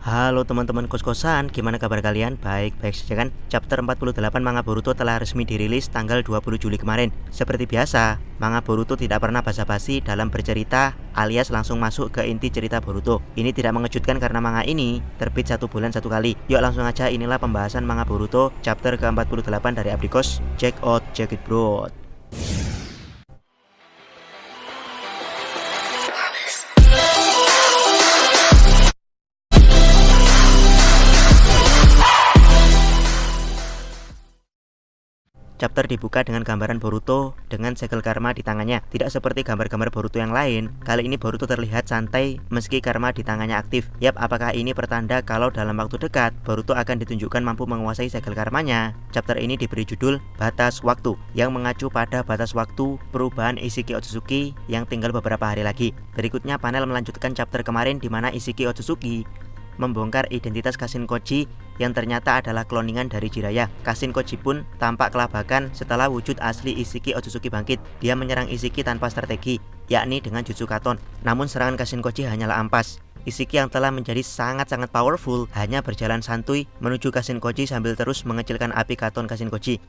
Halo teman-teman kos-kosan, gimana kabar kalian? Baik-baik saja kan? Chapter 48 manga Boruto telah resmi dirilis tanggal 20 Juli kemarin. Seperti biasa, manga Boruto tidak pernah basa-basi dalam bercerita alias langsung masuk ke inti cerita Boruto. Ini tidak mengejutkan karena manga ini terbit 1 bulan 1 kali. Yuk langsung aja, inilah pembahasan manga Boruto chapter ke-48 dari Abdikos. Check it bro. Chapter dibuka dengan gambaran Boruto dengan segel karma di tangannya. Tidak seperti gambar-gambar Boruto yang lain, kali ini Boruto terlihat santai meski karma di tangannya aktif. Yap, apakah ini pertanda kalau dalam waktu dekat Boruto akan ditunjukkan mampu menguasai segel karmanya? Chapter ini diberi judul Batas Waktu, yang mengacu pada batas waktu perubahan Isshiki Otsutsuki yang tinggal beberapa hari lagi. Berikutnya panel melanjutkan chapter kemarin di mana Isshiki Otsutsuki membongkar identitas Kashin Koji yang ternyata adalah kloningan dari Jiraiya. Kashin Koji pun tampak kelabakan setelah wujud asli Isshiki Otsutsuki bangkit. Dia menyerang Isshiki tanpa strategi, yakni dengan Jutsu Katon. Namun serangan Kashin Koji hanyalah ampas. Isshiki yang telah menjadi sangat-sangat powerful hanya berjalan santuy menuju Kashin Koji sambil terus mengecilkan api Katon Kashin Koji.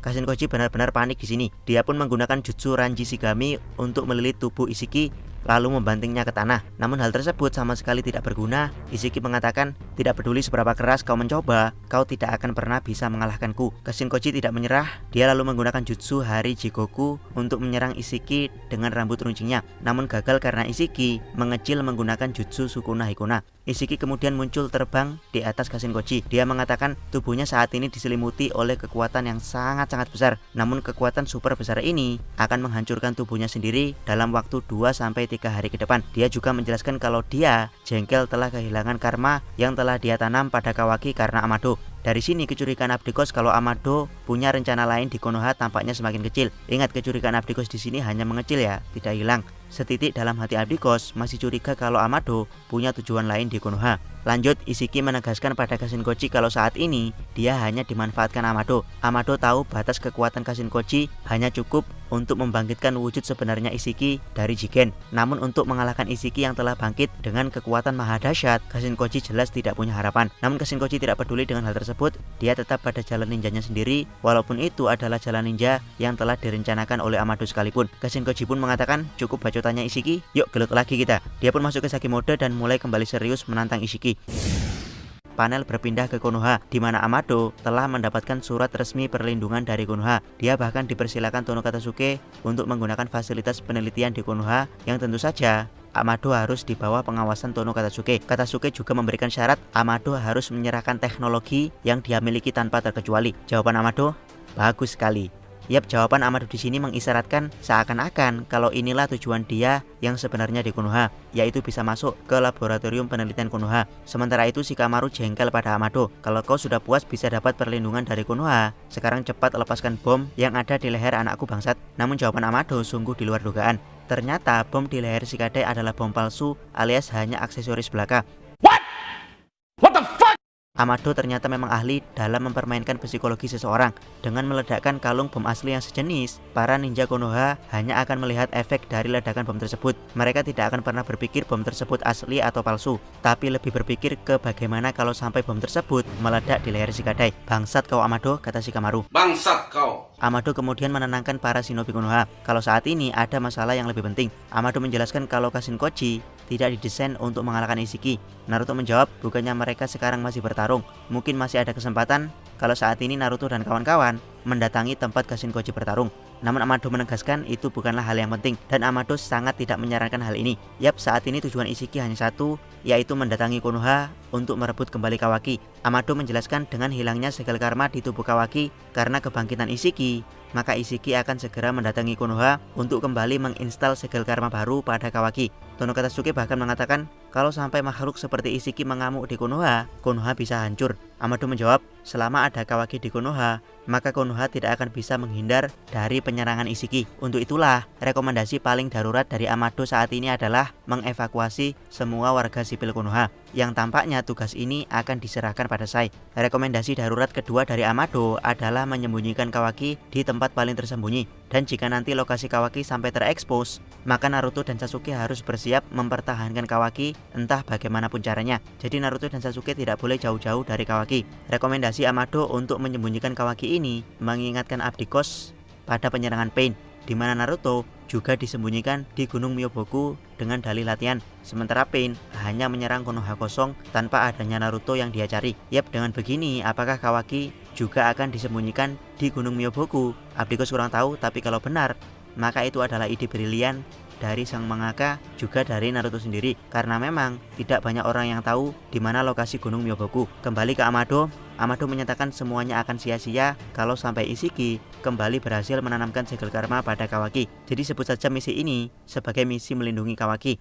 Kashin Koji benar-benar panik di sini. Dia pun menggunakan jutsu Ranji Shigami untuk melilit tubuh Isshiki lalu membantingnya ke tanah. Namun hal tersebut sama sekali tidak berguna. Isshiki mengatakan, "Tidak peduli seberapa keras kau mencoba, kau tidak akan pernah bisa mengalahkanku." Kashin Koji tidak menyerah. Dia lalu menggunakan jutsu Hari Jigoku untuk menyerang Isshiki dengan rambut runcingnya. Namun gagal karena Isshiki mengecil menggunakan jutsu Sukuna Hikona. Isshiki kemudian muncul terbang di atas Kashin Koji. Dia mengatakan tubuhnya saat ini diselimuti oleh kekuatan yang sangat-sangat besar. Namun kekuatan super besar ini akan menghancurkan tubuhnya sendiri dalam waktu 2-3 hari ke depan. Dia juga menjelaskan kalau dia jengkel telah kehilangan karma yang telah dia tanam pada Kawaki karena Amado. Dari sini kecurigaan Abdikos kalau Amado punya rencana lain di Konoha tampaknya semakin kecil. Ingat, kecurigaan Abdikos di sini hanya mengecil ya, tidak hilang. Setitik dalam hati Abdikos masih curiga kalau Amado punya tujuan lain di Konoha. Lanjut, Isshiki menegaskan pada Kashin Koji kalau saat ini dia hanya dimanfaatkan Amado. Amado tahu batas kekuatan Kashin Koji hanya cukup untuk membangkitkan wujud sebenarnya Isshiki dari Jigen. Namun untuk mengalahkan Isshiki yang telah bangkit dengan kekuatan maha dahsyat, Kashin Koji jelas tidak punya harapan. Namun Kashin Koji tidak peduli dengan hal tersebut. Dia tetap pada jalan ninjanya sendiri, walaupun itu adalah jalan ninja yang telah direncanakan oleh Amado sekalipun. Kashin Koji pun mengatakan, "Cukup bacotannya Isshiki, yuk gelut lagi kita." Dia pun masuk ke Saki mode dan mulai kembali serius menantang Isshiki. Panel berpindah ke Konoha, di mana Amado telah mendapatkan surat resmi perlindungan dari Konoha. Dia bahkan dipersilakan Tono Katasuke untuk menggunakan fasilitas penelitian di Konoha yang tentu saja Amado harus di bawah pengawasan Tono Katasuke. Katasuke juga memberikan syarat Amado harus menyerahkan teknologi yang dia miliki tanpa terkecuali. Jawaban Amado, bagus sekali. Yap, jawaban Amado di sini mengisyaratkan seakan-akan kalau inilah tujuan dia yang sebenarnya di Konoha, yaitu bisa masuk ke laboratorium penelitian Konoha. Sementara itu Shikamaru jengkel pada Amado. "Kalau kau sudah puas bisa dapat perlindungan dari Konoha, sekarang cepat lepaskan bom yang ada di leher anakku bangsat." Namun jawaban Amado sungguh di luar dugaan. Ternyata bom di leher Shikadai adalah bom palsu alias hanya aksesoris belaka. Amado ternyata memang ahli dalam mempermainkan psikologi seseorang. Dengan meledakkan kalung bom asli yang sejenis, para ninja Konoha hanya akan melihat efek dari ledakan bom tersebut. Mereka tidak akan pernah berpikir bom tersebut asli atau palsu, tapi lebih berpikir ke bagaimana kalau sampai bom tersebut meledak di leher Shikadai. "Bangsat kau Amado," kata Shikamaru. "Bangsat kau." Amado kemudian menenangkan para shinobi Konoha kalau saat ini ada masalah yang lebih penting. Amado menjelaskan kalau Kashin Koji tidak didesain untuk mengalahkan Isshiki. Naruto menjawab, bukannya mereka sekarang masih bertarung. Mungkin masih ada kesempatan kalau saat ini Naruto dan kawan-kawan mendatangi tempat Kashin Koji bertarung. Namun Amado menegaskan itu bukanlah hal yang penting, dan Amado sangat tidak menyarankan hal ini. Yap, saat ini tujuan Isshiki hanya satu, yaitu mendatangi Konoha untuk merebut kembali Kawaki. Amado menjelaskan dengan hilangnya segel karma di tubuh Kawaki karena kebangkitan Isshiki, maka Isshiki akan segera mendatangi Konoha untuk kembali menginstal segel karma baru pada Kawaki. Tono Katasuke bahkan mengatakan kalau sampai makhluk seperti Isshiki mengamuk di Konoha, Konoha bisa hancur. Amado menjawab, selama ada Kawaki di Konoha, maka Konoha tidak akan bisa menghindar dari penyerangan Isshiki. Untuk itulah, rekomendasi paling darurat dari Amado saat ini adalah mengevakuasi semua warga sipil Konoha. yang tampaknya tugas ini akan diserahkan pada Sai. Rekomendasi darurat kedua dari Amado adalah menyembunyikan Kawaki di tempat paling tersembunyi. Dan jika nanti lokasi Kawaki sampai terekspos, maka Naruto dan Sasuke harus bersiap mempertahankan Kawaki entah bagaimanapun caranya. Jadi Naruto dan Sasuke tidak boleh jauh-jauh dari Kawaki. Rekomendasi Amado untuk menyembunyikan Kawaki ini mengingatkan Abdikos pada penyerangan Pain, di mana Naruto juga disembunyikan di Gunung Myoboku dengan dalih latihan, sementara Pain hanya menyerang Konoha kosong tanpa adanya Naruto yang dia cari. Yap, dengan begini apakah Kawaki juga akan disembunyikan di Gunung Myoboku? Abdikos kurang tahu, tapi kalau benar maka itu adalah ide brilian dari sang mangaka, juga dari Naruto sendiri, karena memang tidak banyak orang yang tahu di mana lokasi Gunung Myoboku. Kembali ke Amado menyatakan semuanya akan sia-sia kalau sampai Ishiki kembali berhasil menanamkan segel karma pada Kawaki. Jadi sebut saja misi ini sebagai misi melindungi Kawaki.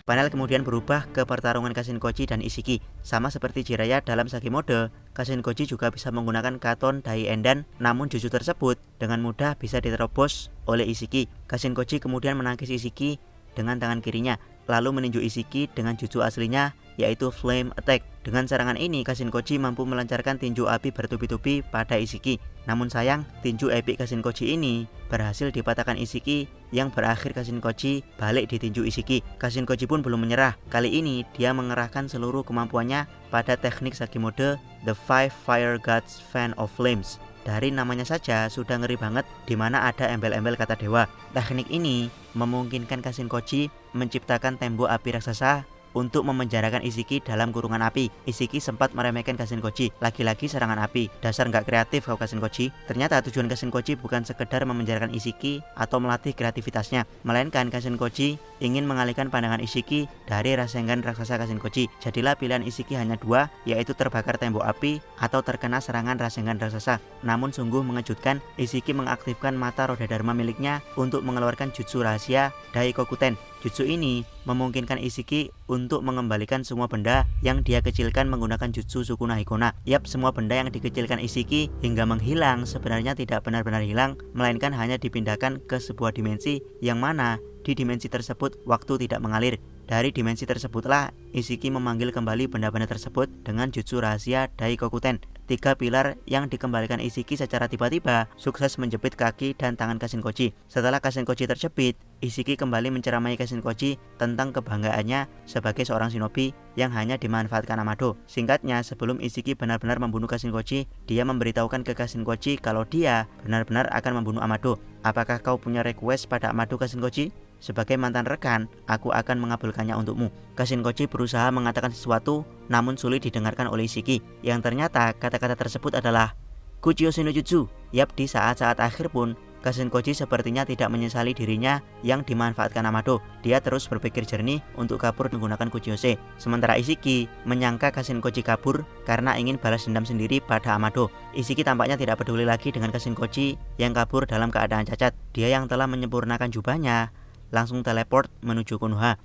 Panel kemudian berubah ke pertarungan Kashinkoji dan Ishiki. Sama seperti Jiraiya dalam Sage Mode, Kashinkoji juga bisa menggunakan Katon Dai Endan, namun jutsu tersebut dengan mudah bisa diterobos oleh Ishiki. Kashinkoji kemudian menangkis Ishiki dengan tangan kirinya, lalu meninju Ishiki dengan jutsu aslinya, yaitu Flame Attack. Dengan serangan ini, Kashinkoji mampu melancarkan tinju api bertubi-tubi pada Ishiki. Namun sayang, tinju epik Kashinkoji ini berhasil dipatahkan Ishiki, yang berakhir Kashinkoji balik ditinju Ishiki. Kashinkoji pun belum menyerah. Kali ini dia mengerahkan seluruh kemampuannya pada teknik Sage Mode The Five Fire Gods Fan of Flames. Dari namanya saja sudah ngeri banget, di mana ada embel-embel kata dewa. Teknik ini memungkinkan Kashinkoji menciptakan tembok api raksasa untuk memenjarakan Ishiki dalam kurungan api. Ishiki sempat meremehkan Kashinkoji, lagi-lagi serangan api, dasar nggak kreatif kau Kashinkoji. Ternyata tujuan Kashinkoji bukan sekedar memenjarakan Ishiki atau melatih kreativitasnya, melainkan Kashinkoji ingin mengalihkan pandangan Ishiki dari Rasengan raksasa Kashinkoji. Jadilah pilihan Ishiki hanya dua, yaitu terbakar tembok api atau terkena serangan Rasengan raksasa. Namun sungguh mengejutkan, Ishiki mengaktifkan mata roda dharma miliknya untuk mengeluarkan jutsu rahasia Daikokuten. Jutsu ini memungkinkan Ishiki untuk mengembalikan semua benda yang dia kecilkan menggunakan jutsu Sukuna Hikona. Yap, semua benda yang dikecilkan Ishiki hingga menghilang sebenarnya tidak benar-benar hilang, melainkan hanya dipindahkan ke sebuah dimensi, yang mana di dimensi tersebut waktu tidak mengalir. Dari dimensi tersebutlah Ishiki memanggil kembali benda-benda tersebut dengan jutsu rahasia Daikokuten. 3 pilar yang dikembalikan Ishiki secara tiba-tiba sukses menjepit kaki dan tangan Kashinkoji. Setelah Kashinkoji terjepit, Ishiki kembali menceramai Kashinkoji tentang kebanggaannya sebagai seorang shinobi yang hanya dimanfaatkan Amado. Singkatnya, sebelum Ishiki benar-benar membunuh Kashinkoji, dia memberitahukan ke Kashinkoji kalau dia benar-benar akan membunuh Amado. Apakah kau punya request pada Amado, Kashinkoji? Sebagai mantan rekan, aku akan mengabulkannya untukmu. Kashinkoji berusaha mengatakan sesuatu, namun sulit didengarkan oleh Ishiki, yang ternyata kata-kata tersebut adalah Kuchiyose no Jutsu. Yap, di saat-saat akhir pun Kashinkoji sepertinya tidak menyesali dirinya yang dimanfaatkan Amado. Dia terus berpikir jernih untuk kabur menggunakan Kuchiyose. Sementara Ishiki menyangka Kashinkoji kabur karena ingin balas dendam sendiri pada Amado. Ishiki tampaknya tidak peduli lagi dengan Kashinkoji yang kabur dalam keadaan cacat. Dia yang telah menyempurnakan jubahnya langsung teleport menuju Konoha.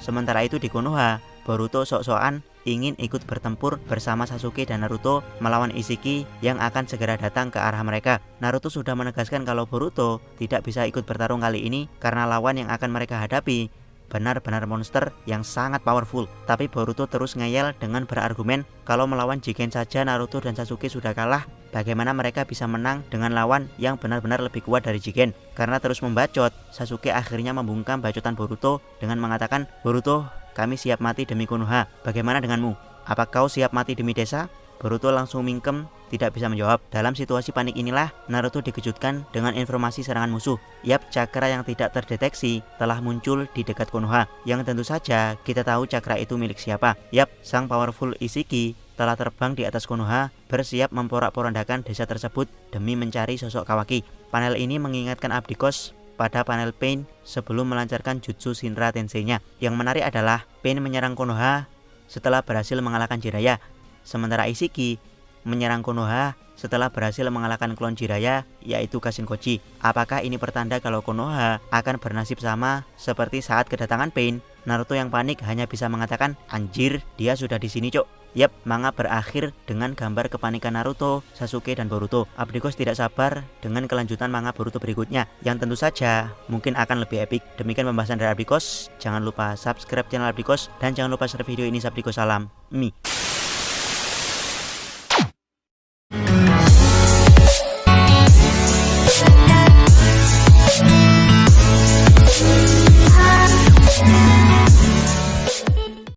Sementara itu di Konoha, Boruto sok-sokan ingin ikut bertempur bersama Sasuke dan Naruto melawan Ishiki yang akan segera datang ke arah mereka. Naruto sudah menegaskan kalau Boruto tidak bisa ikut bertarung kali ini karena lawan yang akan mereka hadapi benar-benar monster yang sangat powerful. Tapi Boruto terus ngeyel dengan berargumen kalau melawan Jigen saja Naruto dan Sasuke sudah kalah, bagaimana mereka bisa menang dengan lawan yang benar-benar lebih kuat dari Jigen. Karena terus membacot, Sasuke akhirnya membungkam bacotan Boruto dengan mengatakan, "Boruto, kami siap mati demi Konoha. Bagaimana denganmu? Apa kau siap mati demi desa?" Boruto langsung mingkem, tidak bisa menjawab. Dalam situasi panik inilah Naruto dikejutkan dengan informasi serangan musuh. Yap, cakra yang tidak terdeteksi telah muncul di dekat Konoha, yang tentu saja kita tahu cakra itu milik siapa. Yap, sang powerful Ishiki telah terbang di atas Konoha, bersiap memporak-porandakan desa tersebut demi mencari sosok Kawaki. Panel ini mengingatkan Abdikos pada panel Pain sebelum melancarkan jutsu Shinra Tensei-nya. Yang menarik adalah Pain menyerang Konoha setelah berhasil mengalahkan Jiraiya, sementara Ishiki menyerang Konoha setelah berhasil mengalahkan klon Jiraiya, yaitu Kashinkoji. Apakah ini pertanda kalau Konoha akan bernasib sama seperti saat kedatangan Pain? Naruto yang panik hanya bisa mengatakan, "Anjir, dia sudah di sini, Cok." Yap, manga berakhir dengan gambar kepanikan Naruto, Sasuke, dan Boruto. Abdikos tidak sabar dengan kelanjutan manga Boruto berikutnya, yang tentu saja mungkin akan lebih epic. Demikian pembahasan dari Abdikos. Jangan lupa subscribe channel Abdikos, dan jangan lupa share video ini. Abdikos salam Mi.